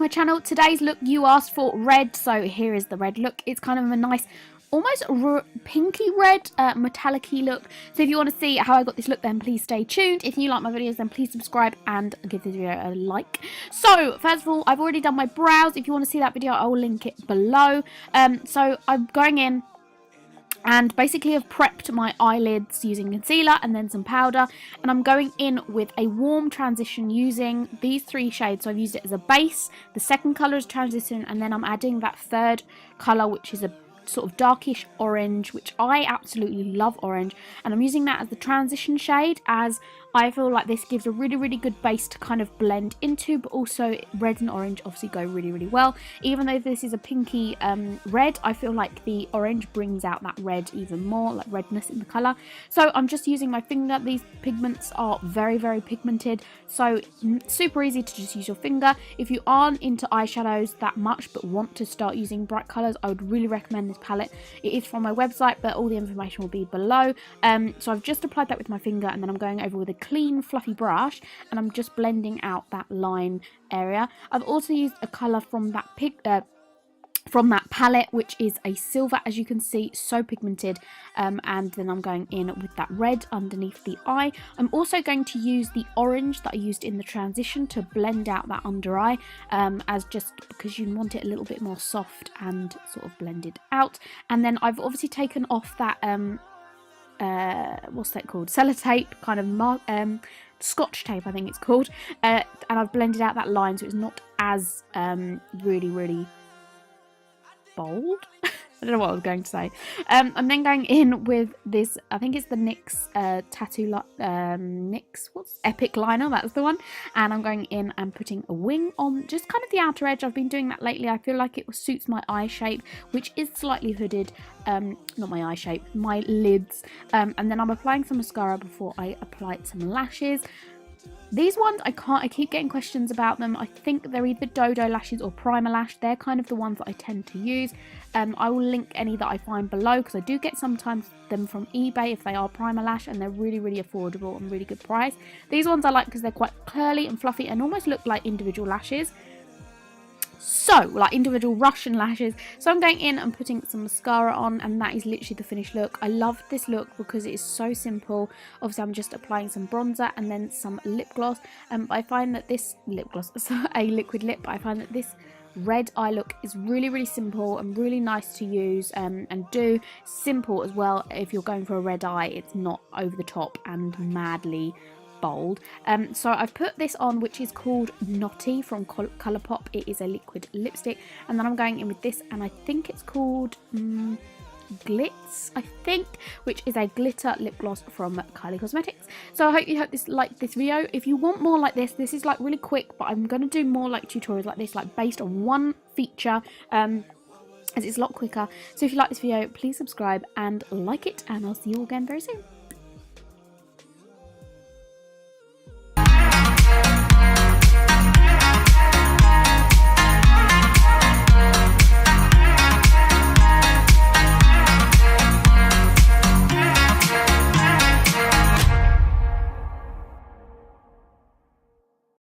to my channel. Today's look you asked for, red, so here is the red look. It's kind of a nice, almost pinky red, metallic-y look. So if you want to see how I got this look, then please stay tuned. If you like my videos, then please subscribe and give this video a like. So first of all, I've already done my brows. If you want to see that video, I will link it below. So I'm going in and basically I've prepped my eyelids using concealer and then some powder, and I'm going in with a warm transition using these three shades. So I've used it as a base, the second colour is transition, and then I'm adding that third colour, which is a sort of darkish orange, which I absolutely love orange, and I'm using that as the transition shade, as I feel like this gives a really good base to kind of blend into, but also red and orange obviously go really well. Even though this is a pinky red, I feel like the orange brings out that red even more, like redness in the colour. So I'm just using my finger. These pigments are very pigmented, so super easy to just use your finger. If you aren't into eyeshadows that much but want to start using bright colours, I would really recommend this palette. It is from my website, but all the information will be below. So I've just applied that with my finger, and then I'm going over with a clean fluffy brush and I'm just blending out that line area. I've also used a colour from that palette, which is a silver, as you can see, so pigmented, and then I'm going in with that red underneath the eye. I'm also going to use the orange that I used in the transition to blend out that under eye, as just because you want it a little bit more soft and sort of blended out. And then I've obviously taken off that what's that called, sellotape, kind of scotch tape I think it's called, and I've blended out that line so it's not as really bold. I don't know what I was going to say. I'm then going in with this, I think it's the NYX tattoo NYX, what's Epic Liner, that's the one, and I'm going in and putting a wing on just kind of the outer edge. I've been doing that lately. I feel like it suits my eye shape, which is slightly hooded. Not my eye shape, my lids, and then I'm applying some mascara before I apply some lashes. These ones, I keep getting questions about them. I think they're either Dodo lashes or Primer Lash. They're kind of the ones that I tend to use. I will link any that I find below, because I do get sometimes them from eBay if they are Primer Lash, and they're really affordable and really good price. These ones I like because they're quite curly and fluffy and almost look like individual lashes. So, like individual Russian lashes. So I'm going in and putting some mascara on, and that is literally the finished look. I love this look because it is so simple. Obviously I'm just applying some bronzer and then some lip gloss. I find that this lip gloss, a liquid lip, I find that this red eye look is really simple and really nice to use, and do simple as well. If you're going for a red eye, it's not over the top and madly bold. So I've put this on, which is called Naughty from Colourpop. It is a liquid lipstick, and then I'm going in with this, and I think it's called Glitz, I think, which is a glitter lip gloss from Kylie Cosmetics. So I hope you like this video. If you want more like this is like really quick, but I'm going to do more like tutorials like this, like based on one feature, as it's a lot quicker. So if you like this video, please subscribe and like it, and I'll see you all again very soon.